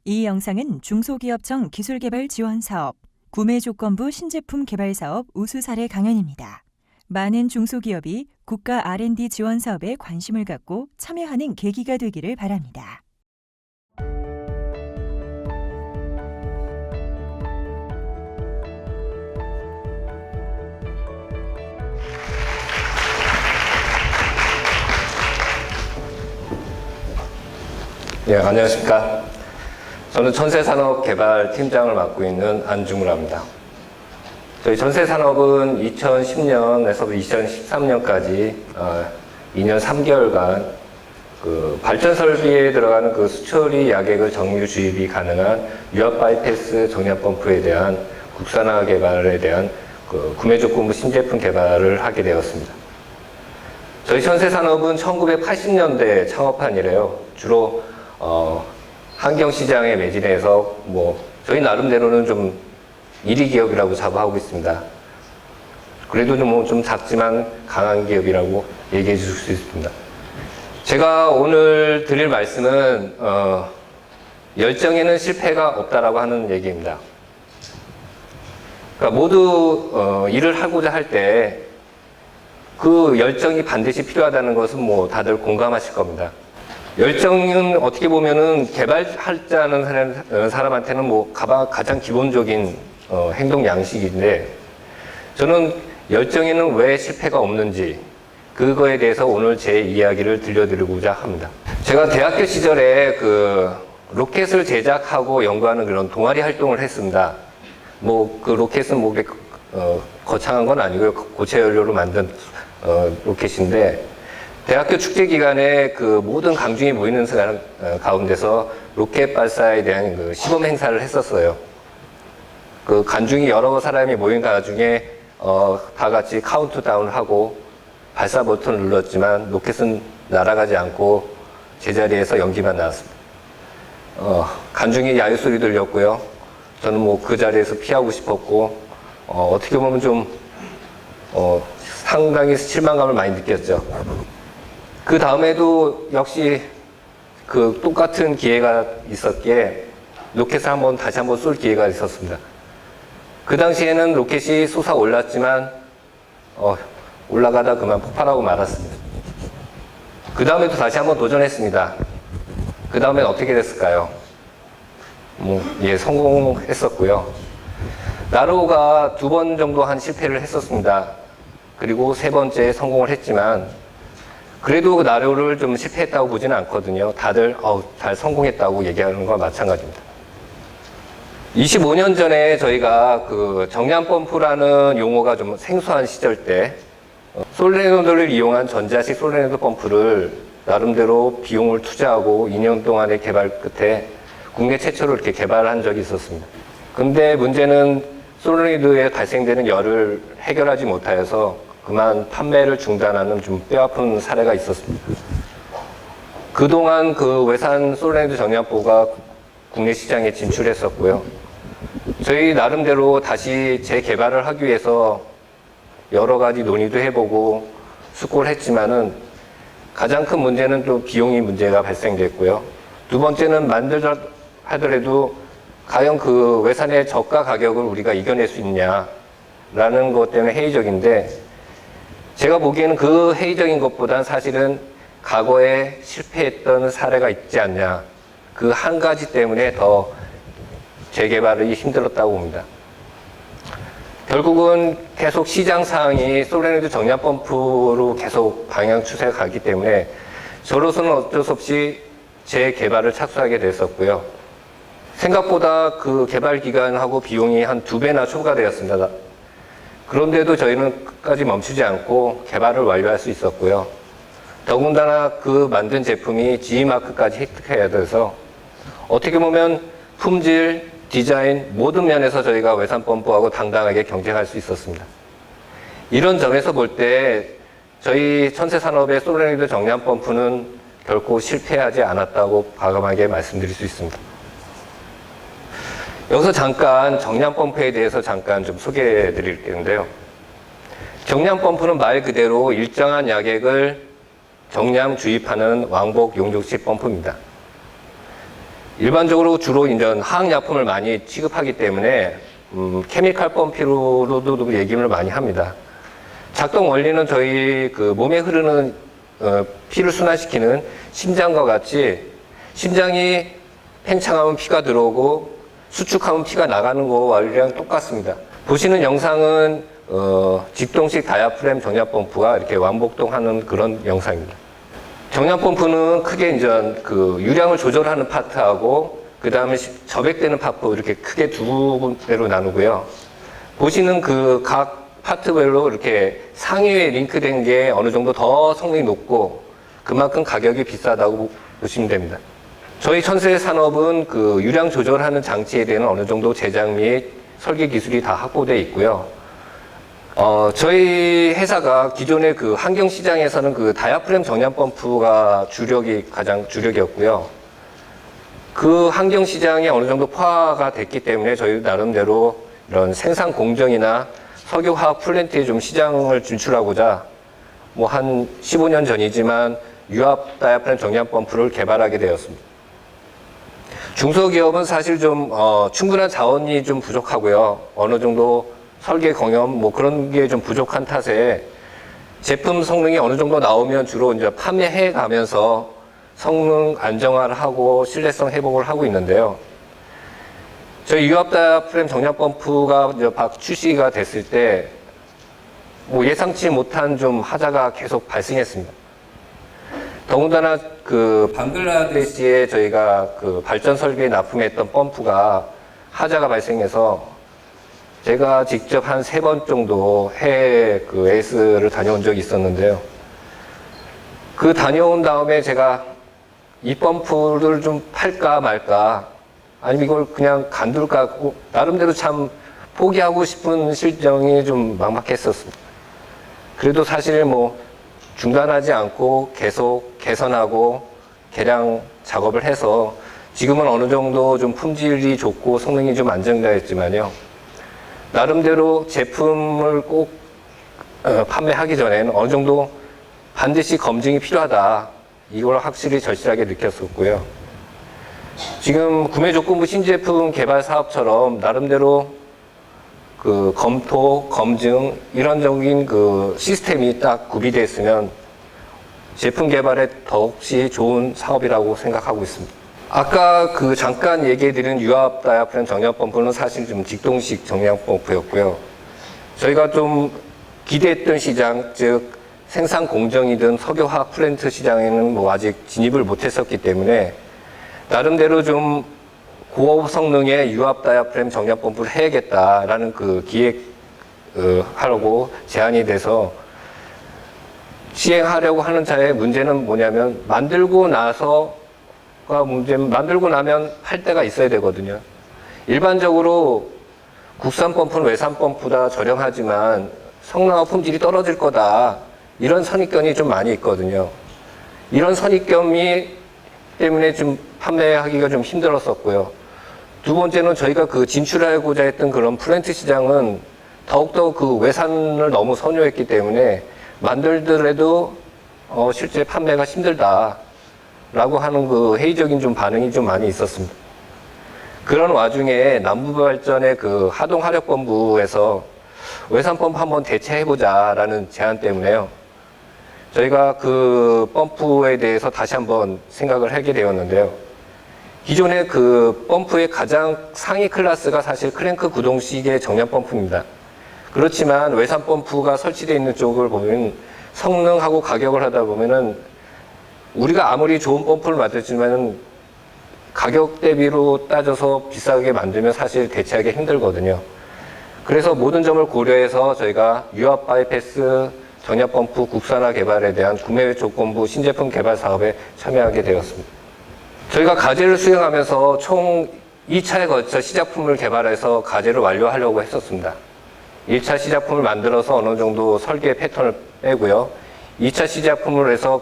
이 영상은 중소기업청 기술개발지원사업, 구매조건부 신제품 개발사업 우수 사례 강연입니다. 많은 중소기업이 국가 R&D 지원 사업에 관심을 갖고 참여하는 계기가 되기를 바랍니다. 네, 안녕하십니까. 저는 전세산업개발팀장을 맡고 있는 안중을 합니다. 저희 전세산업은 2010년에서 2013년까지 2년 3개월간 그 발전설비에 들어가는 그 수처리 야객을 정유 주입이 가능한 유압 바이패스 정량 펌프에 대한 국산화 개발에 대한 그 구매조건부 신제품 개발을 하게 되었습니다. 저희 전세산업은 1980년대 창업한 이래요. 주로 환경시장에 매진해서 저희 나름대로는 좀 1위 기업이라고 자부하고 있습니다. 그래도 좀 작지만 강한 기업이라고 얘기해 주실 수 있습니다. 제가 오늘 드릴 말씀은 열정에는 실패가 없다라고 하는 얘기입니다. 그러니까 모두 일을 하고자 할 때 그 열정이 반드시 필요하다는 것은 다들 공감하실 겁니다. 열정은 어떻게 보면은 개발하자는 사람한테는 가장 기본적인 행동 양식인데, 저는 열정에는 왜 실패가 없는지 그거에 대해서 오늘 제 이야기를 들려드리고자 합니다. 제가 대학교 시절에 그 로켓을 제작하고 연구하는 그런 동아리 활동을 했습니다. 그 로켓은 거창한 건 아니고요. 고체 연료로 만든 로켓인데, 대학교 축제 기간에 그 모든 강중이 모이는 사람 가운데서 로켓 발사에 대한 그 시범 행사를 했었어요. 그 간중이 여러 사람이 모인 가중에 다 같이 카운트다운을 하고 발사 버튼을 눌렀지만 로켓은 날아가지 않고 제자리에서 연기만 나왔습니다. 간중이 야유 소리 들렸고요. 저는 그 자리에서 피하고 싶었고, 어떻게 보면 좀 상당히 실망감을 많이 느꼈죠. 그 다음에도 역시 그 똑같은 기회가 있었기에 로켓을 다시 한번 쏠 기회가 있었습니다. 그 당시에는 로켓이 솟아 올랐지만 올라가다 그만 폭발하고 말았습니다. 그 다음에도 다시 한번 도전했습니다. 그 다음엔 어떻게 됐을까요? 성공했었고요. 나로가 2번 정도 한 실패를 했었습니다. 그리고 3번째 성공을 했지만, 그래도 그 나로를 좀 실패했다고 보지는 않거든요. 다들 잘 성공했다고 얘기하는 거와 마찬가지입니다. 25년 전에 저희가 그 정량 펌프라는 용어가 좀 생소한 시절 때 솔레노드를 이용한 전자식 솔레노드 펌프를 나름대로 비용을 투자하고 2년 동안의 개발 끝에 국내 최초로 이렇게 개발한 적이 있었습니다. 근데 문제는 솔레노드에 발생되는 열을 해결하지 못하여서 그만 판매를 중단하는 좀 뼈아픈 사례가 있었습니다. 그동안 그 외산 솔레노드 정량포가 국내 시장에 진출했었고요. 저희 나름대로 다시 재개발을 하기 위해서 여러 가지 논의도 해보고 숙고를 했지만은 가장 큰 문제는 또 비용이 문제가 발생됐고요. 2번째는 만들자 하더라도 과연 그 외산의 저가 가격을 우리가 이겨낼 수 있냐라는 것 때문에 회의적인데, 제가 보기에는 그 회의적인 것보단 사실은 과거에 실패했던 사례가 있지 않냐, 그 한 가지 때문에 더 재개발이 힘들었다고 봅니다. 결국은 계속 시장 상황이 솔레노드 정량 펌프로 계속 방향 추세가 가기 때문에 저로서는 어쩔 수 없이 재개발을 착수하게 됐었고요. 생각보다 그 개발 기간하고 비용이 한 2배나 초과되었습니다. 그런데도 저희는 끝까지 멈추지 않고 개발을 완료할 수 있었고요. 더군다나 그 만든 제품이 CE마크까지 획득해야 돼서 어떻게 보면 품질, 디자인 모든 면에서 저희가 외산 펌프하고 당당하게 경쟁할 수 있었습니다. 이런 점에서 볼 때 저희 전세산업의 솔레노드 정량 펌프는 결코 실패하지 않았다고 과감하게 말씀드릴 수 있습니다. 여기서 잠깐 정량 펌프에 대해서 잠깐 좀 소개해 드릴 텐데요. 정량 펌프는 말 그대로 일정한 야객을 정량 주입하는 왕복 용접식 펌프입니다. 일반적으로 주로 이제 화학약품을 많이 취급하기 때문에 케미칼 펌피로도 얘기를 많이 합니다. 작동 원리는 저희 그 몸에 흐르는 피를 순환시키는 심장과 같이 심장이 팽창하면 피가 들어오고 수축하면 피가 나가는 거와 원리랑 똑같습니다. 보시는 영상은 직동식 다이아프램 정량 펌프가 이렇게 완복동하는 그런 영상입니다. 정량 펌프는 크게 이제 그 유량을 조절하는 파트하고 그 다음에 저백되는 파트 이렇게 크게 두 군데로 나누고요. 보시는 그 각 파트별로 이렇게 상위에 링크된 게 어느 정도 더 성능이 높고 그만큼 가격이 비싸다고 보시면 됩니다. 저희 천세 산업은 그 유량 조절하는 장치에 대한 어느 정도 제작 및 설계 기술이 다 확보되어 있고요. 저희 회사가 기존의 그 환경 시장에서는 그 다이아프램 정량 펌프가 가장 주력이었고요. 그 환경 시장에 어느 정도 포화가 됐기 때문에 저희 나름대로 이런 생산 공정이나 석유화학 플랜트에 좀 시장을 진출하고자 뭐 한 15년 전이지만 유압 다이아프램 정량 펌프를 개발하게 되었습니다. 중소기업은 사실 좀 충분한 자원이 좀 부족하고요. 어느 정도 설계 경험 뭐 그런 게 좀 부족한 탓에 제품 성능이 어느 정도 나오면 주로 이제 판매해 가면서 성능 안정화를 하고 신뢰성 회복을 하고 있는데요. 저희 유압 다이아프램 정량 펌프가 이제 출시가 됐을 때 뭐 예상치 못한 좀 하자가 계속 발생했습니다. 더군다나 그 방글라데시에 저희가 그 발전 설비에 납품했던 펌프가 하자가 발생해서 제가 직접 한 3번 정도 해외 그 AS를 다녀온 적이 있었는데요. 그 다녀온 다음에 제가 이 펌프를 좀 팔까 말까 아니면 이걸 그냥 간둘까 나름대로 참 포기하고 싶은 실정이 좀 막막했었습니다. 그래도 사실 뭐 중단하지 않고 계속 개선하고 개량 작업을 해서 지금은 어느 정도 좀 품질이 좋고 성능이 좀 안정되었지만요. 나름대로 제품을 꼭 판매하기 전에는 어느 정도 반드시 검증이 필요하다. 이걸 확실히 절실하게 느꼈었고요. 지금 구매조건부 신제품 개발 사업처럼 나름대로 그 검토, 검증, 이런적인 그 시스템이 딱 구비되어 있으면 제품 개발에 더욱이 좋은 사업이라고 생각하고 있습니다. 아까 그 잠깐 얘기해드린 유압 다이아프램 정량 펌프는 사실 좀 직동식 정량 펌프였고요. 저희가 좀 기대했던 시장, 즉 생산 공정이든 석유화학 플랜트 시장에는 뭐 아직 진입을 못했었기 때문에 나름대로 좀 고업 성능의 유압 다이아프램 정량 펌프를 해야겠다라는 그 하려고 제안이 돼서 시행하려고 하는 차에 문제는 뭐냐면 만들고 나면 할 때가 있어야 되거든요. 일반적으로 국산 펌프는 외산 펌프보다 저렴하지만 성능과 품질이 떨어질 거다. 이런 선입견이 좀 많이 있거든요. 이런 선입견이 때문에 좀 판매하기가 좀 힘들었었고요. 두 번째는 저희가 그 진출하고자 했던 그런 플랜트 시장은 더욱더 그 외산을 너무 선호했기 때문에 만들더라도 실제 판매가 힘들다라고 하는 그 회의적인 좀 반응이 좀 많이 있었습니다. 그런 와중에 남부발전의 그 하동화력본부에서 외산 펌프 한번 대체해보자라는 제안 때문에요. 저희가 그 펌프에 대해서 다시 한번 생각을 하게 되었는데요. 기존의 그 펌프의 가장 상위 클래스가 사실 크랭크 구동식의 정량 펌프입니다. 그렇지만 외산 펌프가 설치되어 있는 쪽을 보면 성능하고 가격을 하다 보면은 우리가 아무리 좋은 펌프를 만들지만 가격 대비로 따져서 비싸게 만들면 사실 대체하기 힘들거든요. 그래서 모든 점을 고려해서 저희가 유압 바이패스 정량 펌프 국산화 개발에 대한 구매 조건부 신제품 개발 사업에 참여하게 되었습니다. 저희가 과제를 수행하면서 총 2차에 걸쳐 시작품을 개발해서 과제를 완료하려고 했었습니다. 1차 시작품을 만들어서 어느 정도 설계 패턴을 빼고요. 2차 시작품을 해서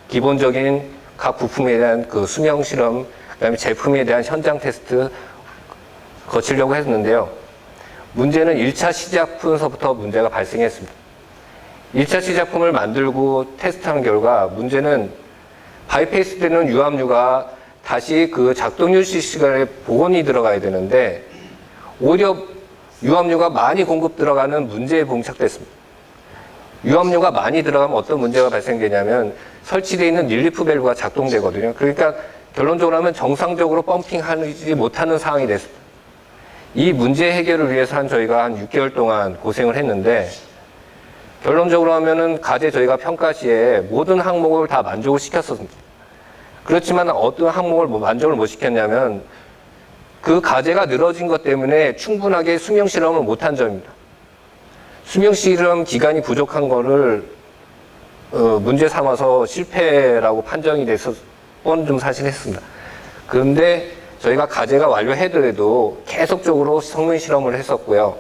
기본적인 각 부품에 대한 그 수명 실험, 그다음에 제품에 대한 현장 테스트 거치려고 했는데요. 문제는 1차 시작품서부터 문제가 발생했습니다. 1차 시작품을 만들고 테스트한 결과 문제는 바이패스되는 유압유가 다시 그 작동일시 시간에 복원이 들어가야 되는데 오히려 유압류가 많이 공급 들어가는 문제에 봉착됐습니다. 유압류가 많이 들어가면 어떤 문제가 발생되냐면 설치되어 있는 릴리프 밸브가 작동되거든요. 그러니까 결론적으로 하면 정상적으로 펌핑하지 못하는 상황이 됐습니다. 이 문제 해결을 위해서 저희가 한 6개월 동안 고생을 했는데 결론적으로 하면은 가제 저희가 평가 시에 모든 항목을 다 만족을 시켰었습니다. 그렇지만 어떤 항목을 만족을 못 시켰냐면 그 가제가 늘어진 것 때문에 충분하게 수명 실험을 못한 점입니다. 수명 실험 기간이 부족한 거를 문제 삼아서 실패라고 판정이 됐었던 좀 사실 했습니다. 그런데 저희가 가제가 완료해더라도 계속적으로 성능 실험을 했었고요.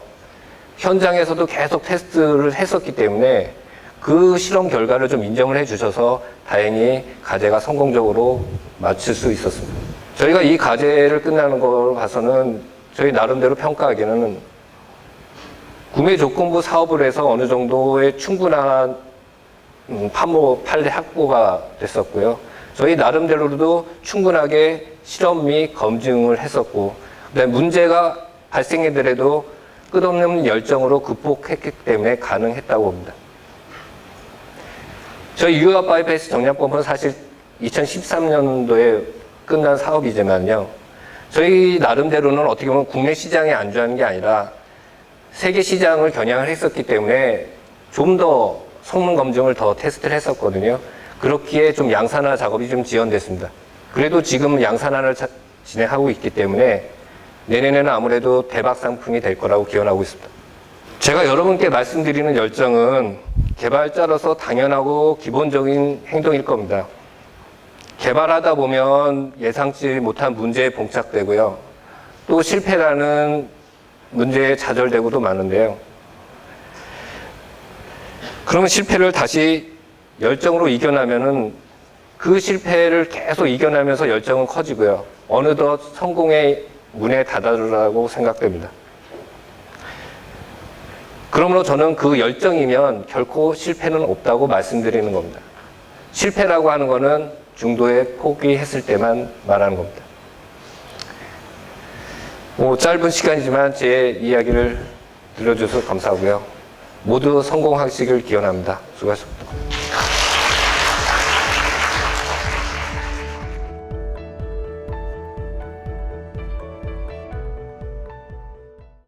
현장에서도 계속 테스트를 했었기 때문에 그 실험 결과를 좀 인정을 해주셔서 다행히 가제가 성공적으로 마칠 수 있었습니다. 저희가 이 가제를 끝나는 걸 봐서는 저희 나름대로 평가하기에는 구매 조건부 사업을 해서 어느 정도의 충분한 판매 확보가 됐었고요. 저희 나름대로도 충분하게 실험 및 검증을 했었고, 그다음에 문제가 발생하더라도 끝없는 열정으로 극복했기 때문에 가능했다고 봅니다. 저희 유압 바이패스 정량펌프는 사실 2013년도에 끝난 사업이지만요. 저희 나름대로는 어떻게 보면 국내 시장에 안주하는 게 아니라 세계 시장을 겨냥을 했었기 때문에 좀 더 성능 검증을 더 테스트를 했었거든요. 그렇기에 좀 양산화 작업이 좀 지연됐습니다. 그래도 지금 양산화를 진행하고 있기 때문에 내년에는 아무래도 대박 상품이 될 거라고 기원하고 있습니다. 제가 여러분께 말씀드리는 열정은 개발자로서 당연하고 기본적인 행동일 겁니다. 개발하다 보면 예상치 못한 문제에 봉착되고요. 또 실패라는 문제에 좌절되고도 많은데요. 그러면 실패를 다시 열정으로 이겨나면은 그 실패를 계속 이겨나면서 열정은 커지고요. 어느덧 성공의 문에 다다르라고 생각됩니다. 그러므로 저는 그 열정이면 결코 실패는 없다고 말씀드리는 겁니다. 실패라고 하는 거는 중도에 포기했을 때만 말하는 겁니다. 짧은 시간이지만 제 이야기를 들려주셔서 감사하고요. 모두 성공하시길 기원합니다. 수고하셨습니다.